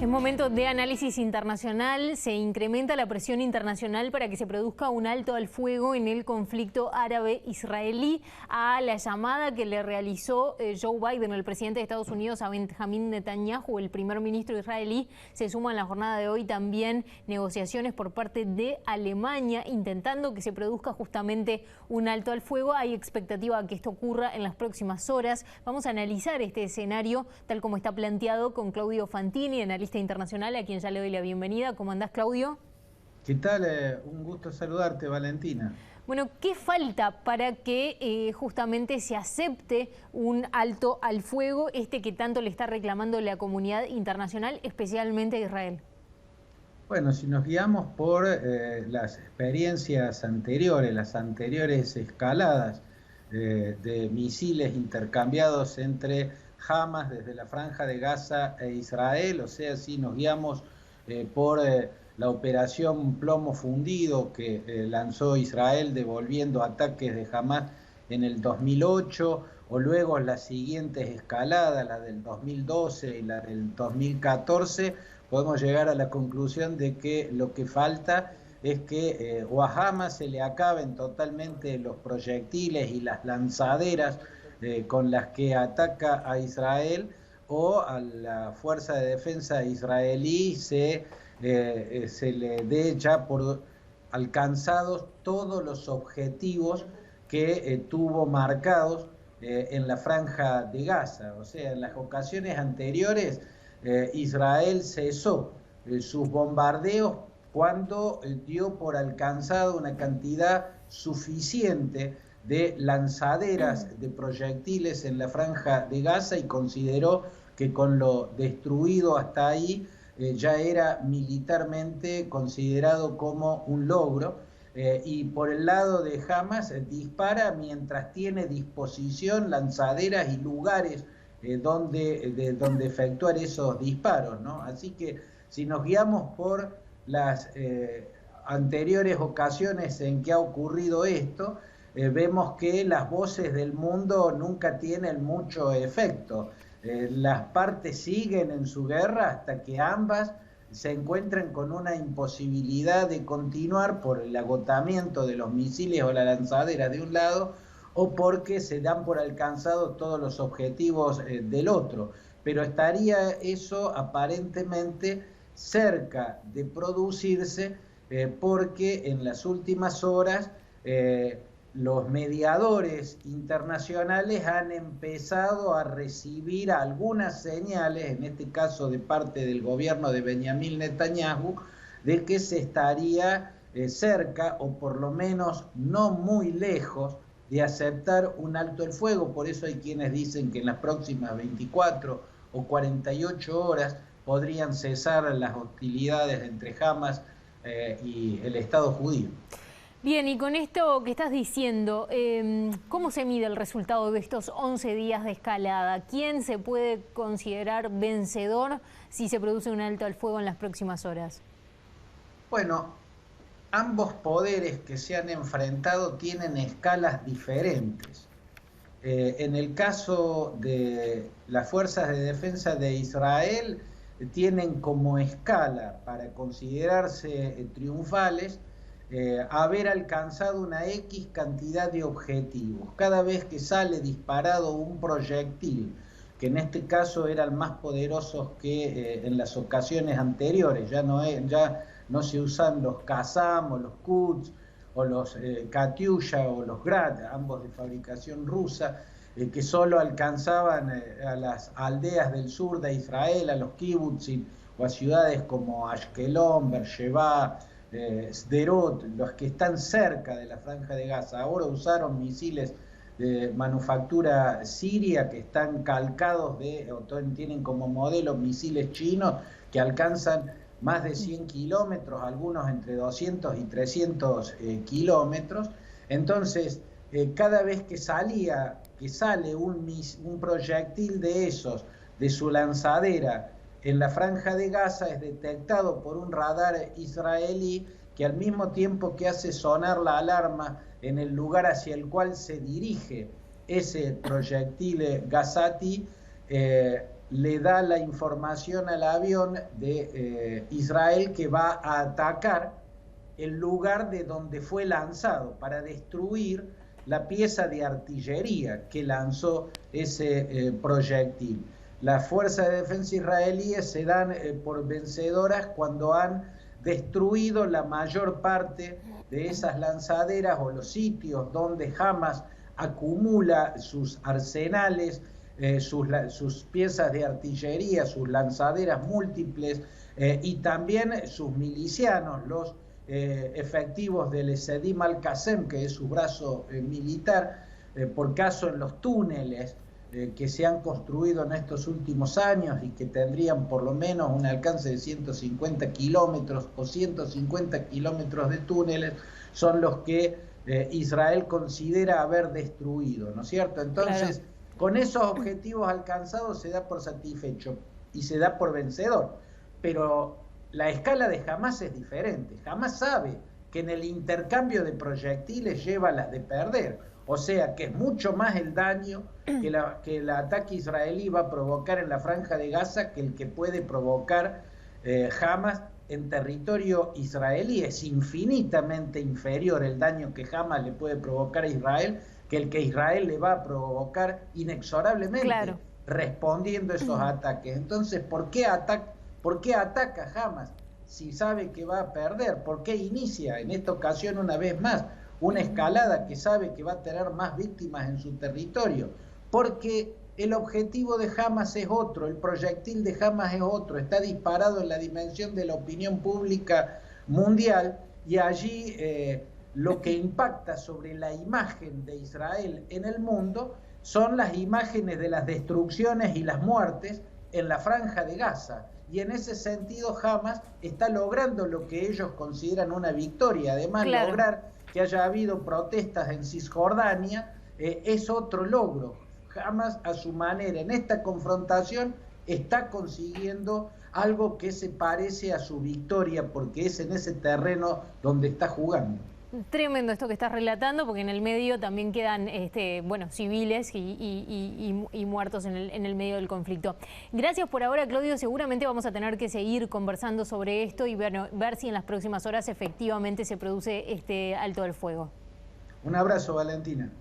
En momento de análisis internacional, se incrementa la presión internacional para que se produzca un alto al fuego en el conflicto árabe-israelí a la llamada que le realizó Joe Biden, el presidente de Estados Unidos, a Benjamín Netanyahu, el primer ministro israelí. Se suma en la jornada de hoy también negociaciones por parte de Alemania, intentando que se produzca justamente un alto al fuego. Hay expectativa de que esto ocurra en las próximas horas. Vamos a analizar este escenario tal como está planteado con Claudio Fantini, analista internacional, a quien ya le doy la bienvenida. ¿Cómo andás, Claudio? ¿Qué tal? Un gusto saludarte, Valentina. Bueno, ¿qué falta para que justamente se acepte un alto al fuego, que tanto le está reclamando la comunidad internacional, especialmente a Israel? Bueno, si nos guiamos por las experiencias anteriores, las anteriores escaladas de misiles intercambiados entre Hamas desde la Franja de Gaza e Israel, o sea, si nos guiamos por la operación Plomo Fundido que lanzó Israel devolviendo ataques de Hamas en el 2008, o luego las siguientes escaladas, la del 2012 y la del 2014, podemos llegar a la conclusión de que lo que falta es que o a Hamas se le acaben totalmente los proyectiles y las lanzaderas con las que ataca a Israel, o a la fuerza de defensa israelí se le dé ya por alcanzados todos los objetivos que tuvo marcados en la Franja de Gaza. O sea, en las ocasiones anteriores Israel cesó sus bombardeos cuando dio por alcanzado una cantidad suficiente de lanzaderas de proyectiles en la Franja de Gaza y consideró que con lo destruido hasta ahí ya era militarmente considerado como un logro. Y por el lado de Hamas dispara mientras tiene disposición lanzaderas y lugares donde efectuar esos disparos, ¿no? Así que si nos guiamos por las anteriores ocasiones en que ha ocurrido esto, vemos que las voces del mundo nunca tienen mucho efecto. Las partes siguen en su guerra hasta que ambas se encuentran con una imposibilidad de continuar por el agotamiento de los misiles o la lanzadera de un lado, o porque se dan por alcanzados todos los objetivos del otro. Pero estaría eso aparentemente cerca de producirse porque en las últimas horas los mediadores internacionales han empezado a recibir algunas señales, en este caso de parte del gobierno de Benjamín Netanyahu, de que se estaría cerca, o por lo menos no muy lejos, de aceptar un alto el fuego. Por eso hay quienes dicen que en las próximas 24 o 48 horas podrían cesar las hostilidades entre Hamas y el Estado judío. Bien, y con esto que estás diciendo, ¿cómo se mide el resultado de estos 11 días de escalada? ¿Quién se puede considerar vencedor si se produce un alto al fuego en las próximas horas? Bueno, ambos poderes que se han enfrentado tienen escalas diferentes. En el caso de las fuerzas de defensa de Israel, tienen como escala para considerarse triunfales haber alcanzado una X cantidad de objetivos. Cada vez que sale disparado un proyectil, que en este caso eran más poderosos que en las ocasiones anteriores, ya no se usan los Qassam o los Quds o los Katyusha o los Grad, ambos de fabricación rusa, que solo alcanzaban a las aldeas del sur de Israel, a los kibbutzim o a ciudades como Ashkelon, Beersheba, Sderot, los que están cerca de la Franja de Gaza. Ahora usaron misiles de manufactura siria que están calcados tienen como modelo misiles chinos que alcanzan más de 100 kilómetros, algunos entre 200 y 300 kilómetros. Entonces, cada vez que sale un proyectil de esos, de su lanzadera, en la Franja de Gaza, es detectado por un radar israelí que al mismo tiempo que hace sonar la alarma en el lugar hacia el cual se dirige ese proyectil gazati, le da la información al avión de Israel que va a atacar el lugar de donde fue lanzado para destruir la pieza de artillería que lanzó ese proyectil. Las fuerzas de defensa israelíes se dan por vencedoras cuando han destruido la mayor parte de esas lanzaderas o los sitios donde Hamas acumula sus arsenales, sus piezas de artillería, sus lanzaderas múltiples y también sus milicianos, los efectivos del Sedim al-Qassem, que es su brazo militar, por caso en los túneles que se han construido en estos últimos años y que tendrían por lo menos un alcance de 150 kilómetros o 150 kilómetros de túneles, son los que Israel considera haber destruido, ¿no es cierto? Entonces, claro, con esos objetivos alcanzados se da por satisfecho y se da por vencedor, pero la escala de Hamas es diferente. Hamas sabe que en el intercambio de proyectiles lleva las de perder, o sea que es mucho más el daño que el ataque israelí va a provocar en la Franja de Gaza que el que puede provocar Hamas en territorio israelí. Es infinitamente inferior el daño que Hamas le puede provocar a Israel que el que Israel le va a provocar inexorablemente, claro, respondiendo a esos ataques. Entonces, ¿por qué ataca Hamas si sabe que va a perder? ¿Por qué inicia en esta ocasión una vez más una escalada que sabe que va a tener más víctimas en su territorio? Porque el objetivo de Hamas es otro, el proyectil de Hamas es otro, está disparado en la dimensión de la opinión pública mundial y allí lo que impacta sobre la imagen de Israel en el mundo son las imágenes de las destrucciones y las muertes en la Franja de Gaza. Y en ese sentido Hamas está logrando lo que ellos consideran una victoria. Además, claro, lograr que haya habido protestas en Cisjordania es otro logro. Hamas, a su manera, en esta confrontación está consiguiendo algo que se parece a su victoria, porque es en ese terreno donde está jugando. Tremendo esto que estás relatando, porque en el medio también quedan civiles y muertos en el medio del conflicto. Gracias por ahora, Claudio. Seguramente vamos a tener que seguir conversando sobre esto y ver si en las próximas horas efectivamente se produce este alto del fuego. Un abrazo, Valentina.